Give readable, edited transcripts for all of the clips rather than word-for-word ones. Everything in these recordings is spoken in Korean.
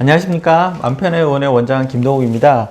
안녕하십니까. 맘편의 의원의 원장 김동욱입니다.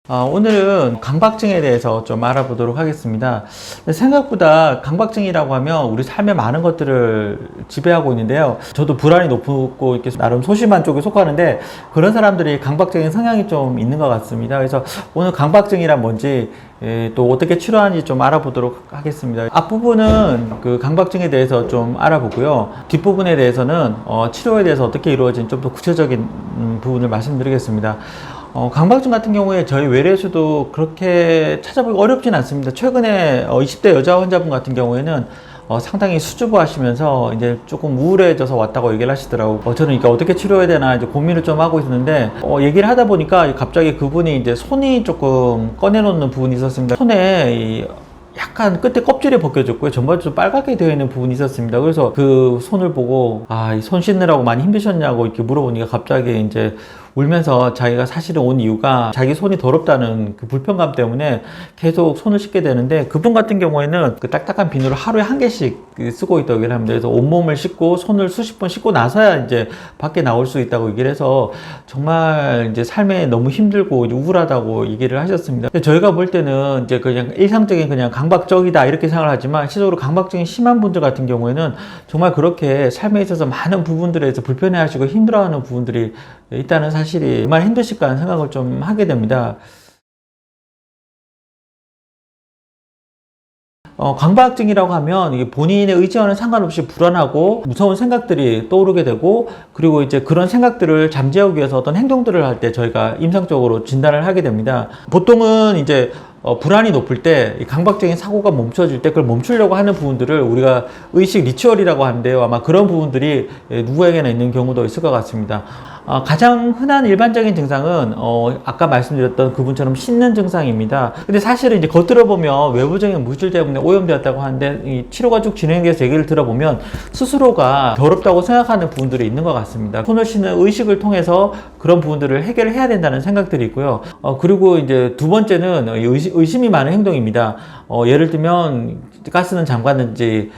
오늘은 강박증에 대해서 좀 알아보도록 하겠습니다. 생각보다 강박증이라고 하면 우리 삶의 많은 것들을 지배하고 있는데요. 저도 불안이 높고 이렇게 나름 소심한 쪽에 속하는데 그런 사람들이 강박적인 성향이 좀 있는 것 같습니다. 그래서 오늘 강박증이란 뭔지 또 어떻게 치료하는지 좀 알아보도록 하겠습니다. 앞부분은 그 강박증에 대해서 좀 알아보고요. 뒷부분에 대해서는 치료에 대해서 어떻게 이루어진 좀 더 구체적인 부분을 말씀드리겠습니다. 강박증 같은 경우에 저희 외래에서도 그렇게 찾아보기 어렵진 않습니다. 최근에 20대 여자 환자분 같은 경우에는 상당히 수줍어 하시면서 이제 조금 우울해져서 왔다고 얘기를 하시더라고요. 저는 이게 어떻게 치료해야 되나 이제 고민을 좀 하고 있었는데, 얘기를 하다 보니까 갑자기 그분이 이제 손이 조금 꺼내놓는 부분이 있었습니다. 손에 약간 끝에 껍질이 벗겨졌고요. 전반적으로 빨갛게 되어 있는 부분이 있었습니다. 그래서 그 손을 보고, 이 손 씻느라고 많이 힘드셨냐고 이렇게 물어보니까 갑자기 이제 울면서 자기가 사실은 온 이유가 자기 손이 더럽다는 그 불편감 때문에 계속 손을 씻게 되는데, 그분 같은 경우에는 그 딱딱한 비누를 하루에 한 개씩 쓰고 있다고 얘기를 합니다. 그래서 온몸을 씻고 손을 수십 번 씻고 나서야 이제 밖에 나올 수 있다고 얘기를 해서 정말 이제 삶에 너무 힘들고 우울하다고 얘기를 하셨습니다. 저희가 볼 때는 이제 그냥 일상적인 그냥 강박적이다 이렇게 생각을 하지만, 실제로 강박증이 심한 분들 같은 경우에는 정말 그렇게 삶에 있어서 많은 부분들에서 불편해하시고 힘들어하는 부분들이 있다는 사실이 정말 힘드실까 하는 생각을 좀 하게 됩니다. 강박증이라고 하면 이게 본인의 의지와는 상관없이 불안하고 무서운 생각들이 떠오르게 되고, 그리고 이제 그런 생각들을 잠재우기 위해서 어떤 행동들을 할 때 저희가 임상적으로 진단을 하게 됩니다. 보통은 이제 불안이 높을 때 강박적인 사고가 멈춰질 때 그걸 멈추려고 하는 부분들을 우리가 의식 리추얼이라고 하는데요. 아마 그런 부분들이 누구에게나 있는 경우도 있을 것 같습니다. 가장 흔한 일반적인 증상은 아까 말씀드렸던 그분처럼 씻는 증상입니다. 근데 사실은 이제 겉으로 보면 외부적인 물질 때문에 오염되었다고 하는데, 이 치료가 쭉 진행돼서 얘기를 들어보면 스스로가 더럽다고 생각하는 부분들이 있는 것 같습니다. 손을 씻는 의식을 통해서 그런 부분들을 해결을 해야 된다는 생각들이 있고요. 그리고 이제 두 번째는 의심이 많은 행동입니다. 예를 들면 가스는 잠갔는지,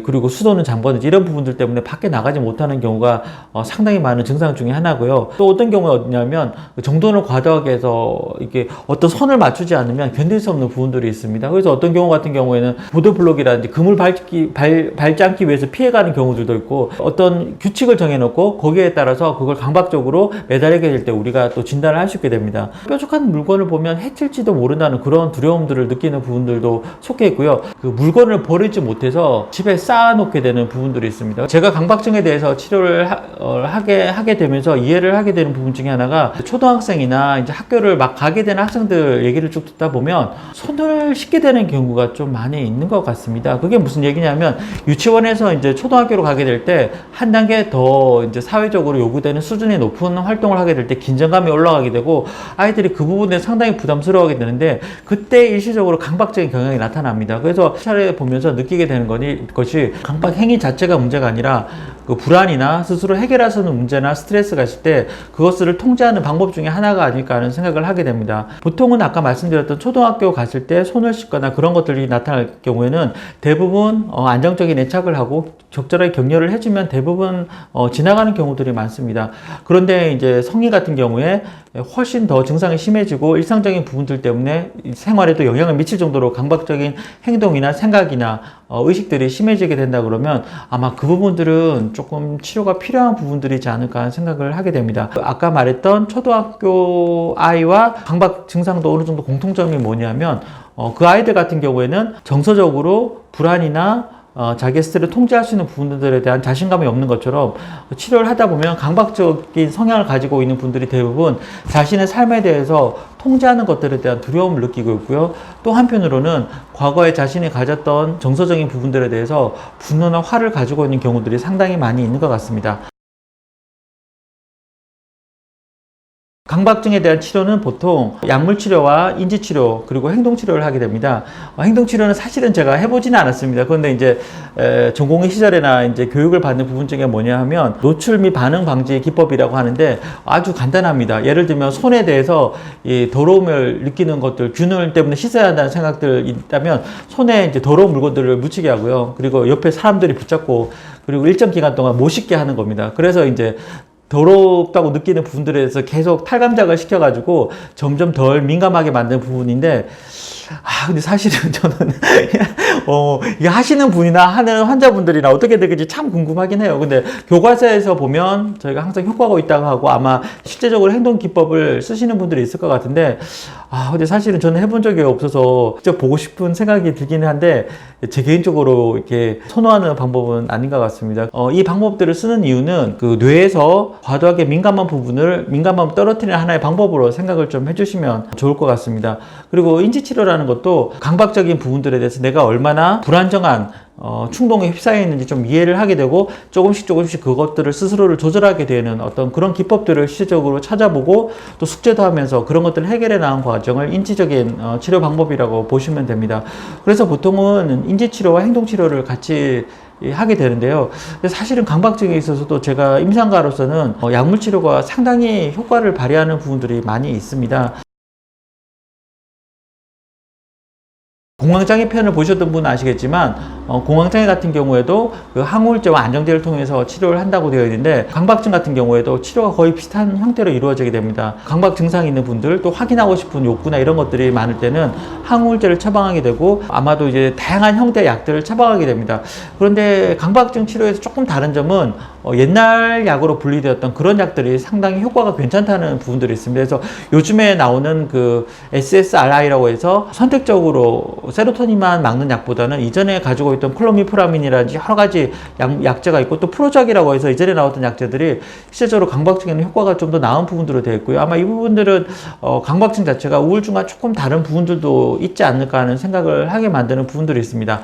그리고 수도는 잠궜는지 이런 부분들 때문에 밖에 나가지 못하는 경우가 상당히 많은 증상 중에 하나고요. 또 어떤 경우가 어디냐면 정돈을 과도하게 해서 이렇게 어떤 선을 맞추지 않으면 견딜 수 없는 부분들이 있습니다. 그래서 어떤 경우 같은 경우에는 보도블록이라든지 금을 밟지 않기 위해서 피해가는 경우들도 있고, 어떤 규칙을 정해놓고 거기에 따라서 그걸 강박적으로 매달리게 될 때 우리가 또 진단을 할 수 있게 됩니다. 뾰족한 물건을 보면 해칠지도 모른다는 그런 두려움들을 느끼는 부분들도 속해 있고요. 그 물건을 버리지 못해서 집에 쌓아놓게 되는 부분들이 있습니다. 제가 강박증에 대해서 치료를 하게 되면서 이해를 하게 되는 부분 중에 하나가, 초등학생이나 이제 학교를 막 가게 되는 학생들 얘기를 쭉 듣다 보면 손을 씻게 되는 경우가 좀 많이 있는 것 같습니다. 그게 무슨 얘기냐면, 유치원에서 이제 초등학교로 가게 될 때 한 단계 더 이제 사회적으로 요구되는 수준이 높은 활동을 하게 될 때 긴장감이 올라가게 되고, 아이들이 그 부분에 상당히 부담스러워하게 되는데, 그때 일시적으로 강박적인 경향이 나타납니다. 그래서 차례 보면서 느끼게 되는 것이 강박 행위 자체가 문제가 아니라 그 불안이나 스스로 해결할 수 있는 문제나 스트레스가 있을 때 그것을 통제하는 방법 중에 하나가 아닐까 하는 생각을 하게 됩니다. 보통은 아까 말씀드렸던 초등학교 갔을 때 손을 씻거나 그런 것들이 나타날 경우에는 대부분 안정적인 애착을 하고 적절하게 격려를 해주면 대부분 지나가는 경우들이 많습니다. 그런데 이제 성인 같은 경우에 훨씬 더 증상이 심해지고 일상적인 부분들 때문에 생활에도 영향을 미칠 정도로 강박적인 행동이나 생각이나 의식들이 심해지게 된다 그러면 아마 그 부분들은 조금 치료가 필요한 부분들이지 않을까 하는 생각을 하게 됩니다. 아까 말했던 초등학교 아이와 강박 증상도 어느 정도 공통점이 뭐냐면, 그 아이들 같은 경우에는 정서적으로 불안이나 자기 스스로를 통제할 수 있는 부분들에 대한 자신감이 없는 것처럼, 치료를 하다 보면 강박적인 성향을 가지고 있는 분들이 대부분 자신의 삶에 대해서 통제하는 것들에 대한 두려움을 느끼고 있고요. 또 한편으로는 과거에 자신이 가졌던 정서적인 부분들에 대해서 분노나 화를 가지고 있는 경우들이 상당히 많이 있는 것 같습니다. 강박증에 대한 치료는 보통 약물 치료와 인지 치료 그리고 행동 치료를 하게 됩니다. 행동 치료는 사실은 제가 해보지는 않았습니다. 그런데 이제 전공의 시절에나 이제 교육을 받는 부분 중에 뭐냐 하면 노출 및 반응 방지 기법이라고 하는데 아주 간단합니다. 예를 들면 손에 대해서 이 더러움을 느끼는 것들, 균을 때문에 씻어야 한다는 생각들 있다면 손에 이제 더러운 물건들을 묻히게 하고요. 그리고 옆에 사람들이 붙잡고 그리고 일정 기간 동안 못 씻게 하는 겁니다. 그래서 이제 더럽다고 느끼는 부분들에 대해서 계속 탈감작을 시켜가지고 점점 덜 민감하게 만드는 부분인데, 근데 사실은 저는, 이게 하시는 분이나 하는 환자분들이나 어떻게 되는지 참 궁금하긴 해요. 근데 교과서에서 보면 저희가 항상 효과가 있다고 하고 아마 실제적으로 행동 기법을 쓰시는 분들이 있을 것 같은데, 근데 사실은 저는 해본 적이 없어서 직접 보고 싶은 생각이 들긴 한데, 제 개인적으로 이렇게 선호하는 방법은 아닌 것 같습니다. 이 방법들을 쓰는 이유는 그 뇌에서 과도하게 민감한 민감함을 떨어뜨리는 하나의 방법으로 생각을 좀 해주시면 좋을 것 같습니다. 그리고 인지치료라는 것도 강박적인 부분들에 대해서 내가 얼마나 불안정한 충동에 휩싸여 있는지 좀 이해를 하게 되고 조금씩 그것들을 스스로를 조절하게 되는 어떤 그런 기법들을 실질적으로 찾아보고 또 숙제도 하면서 그런 것들을 해결해 나간 과정을 인지적인 치료 방법이라고 보시면 됩니다. 그래서 보통은 인지치료와 행동치료를 같이 하게 되는데요. 사실은 강박증에 있어서도 제가 임상가로서는 약물치료가 상당히 효과를 발휘하는 부분들이 많이 있습니다. 공황장애 편을 보셨던 분은 아시겠지만 공황장애 같은 경우에도 그 항우울제와 안정제를 통해서 치료를 한다고 되어 있는데 강박증 같은 경우에도 치료가 거의 비슷한 형태로 이루어지게 됩니다. 강박 증상이 있는 분들 또 확인하고 싶은 욕구나 이런 것들이 많을 때는 항우울제를 처방하게 되고 아마도 이제 다양한 형태의 약들을 처방하게 됩니다. 그런데 강박증 치료에서 조금 다른 점은 옛날 약으로 분리되었던 그런 약들이 상당히 효과가 괜찮다는 부분들이 있습니다. 그래서 요즘에 나오는 그 SSRI라고 해서 선택적으로 세로토닌만 막는 약보다는 이전에 가지고 있던 클로미프라민이라든지 여러 가지 약제가 있고 또 프로작이라고 해서 이전에 나왔던 약제들이 실제적으로 강박증에는 효과가 좀 더 나은 부분으로 되어 있고요. 아마 이 부분들은 강박증 자체가 우울증과 조금 다른 부분들도 있지 않을까 하는 생각을 하게 만드는 부분들이 있습니다.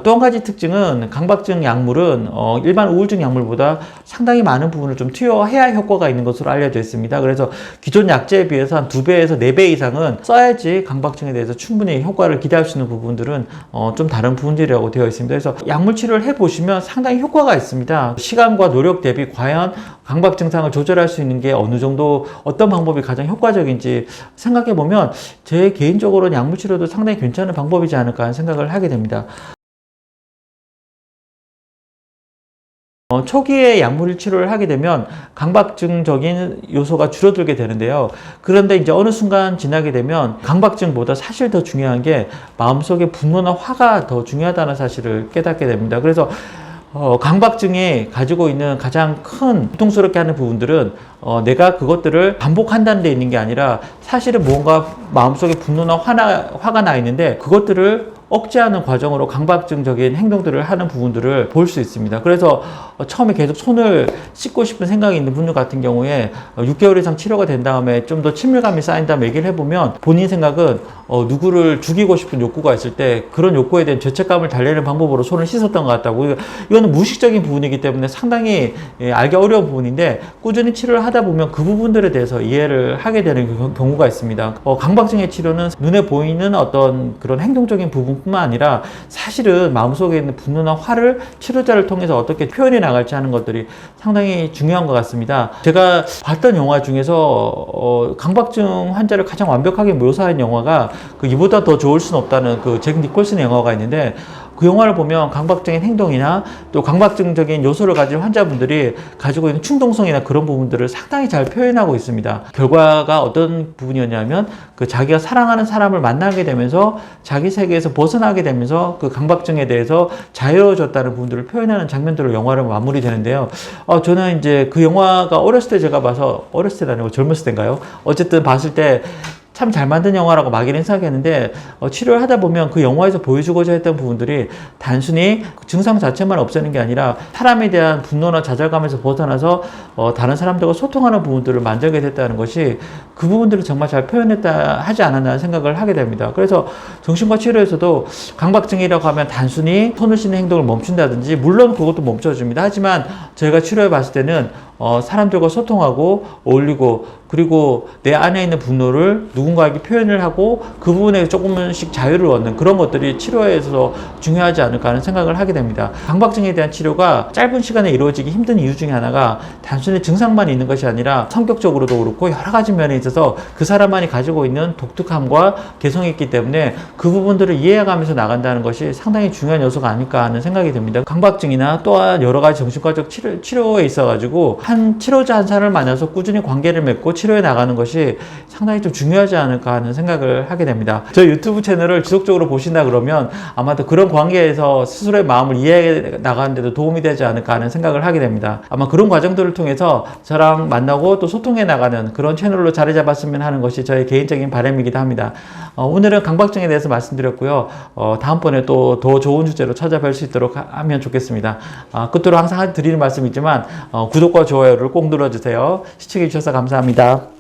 또 한 가지 특징은 강박증 약물은 일반 우울증 약물보다 상당히 많은 부분을 좀 투여해야 효과가 있는 것으로 알려져 있습니다. 그래서 기존 약제에 비해서 한 2배에서 4배 이상은 써야지 강박증에 대해서 충분히 효과를 기대할 수 있는 부분들은 좀 다른 부분들이라고 되어 있습니다. 그래서 약물 치료를 해보시면 상당히 효과가 있습니다. 시간과 노력 대비 과연 강박 증상을 조절할 수 있는 게 어느 정도 어떤 방법이 가장 효과적인지 생각해보면 제 개인적으로는 약물 치료도 상당히 괜찮은 방법이지 않을까 하는 생각을 하게 됩니다. 초기에 약물 치료를 하게 되면 강박증적인 요소가 줄어들게 되는데요. 그런데 이제 어느 순간 지나게 되면 강박증보다 사실 더 중요한 게 마음속에 분노나 화가 더 중요하다는 사실을 깨닫게 됩니다. 그래서 강박증이 가지고 있는 가장 큰 고통스럽게 하는 부분들은 내가 그것들을 반복한다는 데 있는 게 아니라 사실은 뭔가 마음속에 분노나 화가 나 있는데 그것들을 억제하는 과정으로 강박증적인 행동들을 하는 부분들을 볼 수 있습니다. 그래서 처음에 계속 손을 씻고 싶은 생각이 있는 분들 같은 경우에 6개월 이상 치료가 된 다음에 좀 더 친밀감이 쌓인 다음에 얘기를 해보면 본인 생각은 누구를 죽이고 싶은 욕구가 있을 때 그런 욕구에 대한 죄책감을 달래는 방법으로 손을 씻었던 것 같다고. 이거는 무의식적인 부분이기 때문에 상당히 알기 어려운 부분인데 꾸준히 치료를 하다 보면 그 부분들에 대해서 이해를 하게 되는 경우가 있습니다. 강박증의 치료는 눈에 보이는 어떤 그런 행동적인 부분뿐만 아니라 사실은 마음속에 있는 분노나 화를 치료자를 통해서 어떻게 표현해 나갈지 하는 것들이 상당히 중요한 것 같습니다. 제가 봤던 영화 중에서 강박증 환자를 가장 완벽하게 묘사한 영화가 이보다 더 좋을 수는 없다는 잭 니콜슨의 영화가 있는데 그 영화를 보면 강박적인 행동이나 또 강박증적인 요소를 가진 환자분들이 가지고 있는 충동성이나 그런 부분들을 상당히 잘 표현하고 있습니다. 결과가 어떤 부분이었냐면 자기가 사랑하는 사람을 만나게 되면서 자기 세계에서 벗어나게 되면서 그 강박증에 대해서 자유로워졌다는 부분들을 표현하는 장면들로 영화를 마무리되는데요. 저는 이제 그 영화가 어렸을 때 제가 봐서 어렸을 때 아니고 젊었을 때인가요? 어쨌든 봤을 때 참 잘 만든 영화라고 막연히 생각했는데 치료를 하다 보면 그 영화에서 보여주고자 했던 부분들이 단순히 증상 자체만 없애는 게 아니라 사람에 대한 분노나 좌절감에서 벗어나서 다른 사람들과 소통하는 부분들을 만들게 됐다는 것이 그 부분들을 정말 잘 표현했다 하지 않았나 생각을 하게 됩니다. 그래서 정신과 치료에서도 강박증이라고 하면 단순히 손을 씻는 행동을 멈춘다든지 물론 그것도 멈춰줍니다. 하지만 저희가 치료해 봤을 때는 사람들과 소통하고 어울리고 그리고 내 안에 있는 분노를 누군가에게 표현을 하고 그 부분에 조금씩 자유를 얻는 그런 것들이 치료에서 중요하지 않을까 하는 생각을 하게 됩니다. 강박증에 대한 치료가 짧은 시간에 이루어지기 힘든 이유 중에 하나가 단순히 증상만 있는 것이 아니라 성격적으로도 그렇고 여러 가지 면에 있어서 그 사람만이 가지고 있는 독특함과 개성이 있기 때문에 그 부분들을 이해해가면서 나간다는 것이 상당히 중요한 요소가 아닐까 하는 생각이 듭니다. 강박증이나 또한 여러 가지 정신과적 치료에 있어가지고 한 치료자 한 사람을 만나서 꾸준히 관계를 맺고 치료해 나가는 것이 상당히 좀 중요하지 않을까 하는 생각을 하게 됩니다. 저희 유튜브 채널을 지속적으로 보신다 그러면 아마도 그런 관계에서 스스로의 마음을 이해해 나가는 데도 도움이 되지 않을까 하는 생각을 하게 됩니다. 아마 그런 과정들을 통해서 저랑 만나고 또 소통해 나가는 그런 채널로 자리 잡았으면 하는 것이 저의 개인적인 바람이기도 합니다. 오늘은 강박증에 대해서 말씀드렸고요. 다음번에 또 더 좋은 주제로 찾아뵐 수 있도록 하면 좋겠습니다. 끝으로 항상 드리는 말씀이지만 구독과 좋아요를 꼭 눌러주세요. 시청해 주셔서 감사합니다.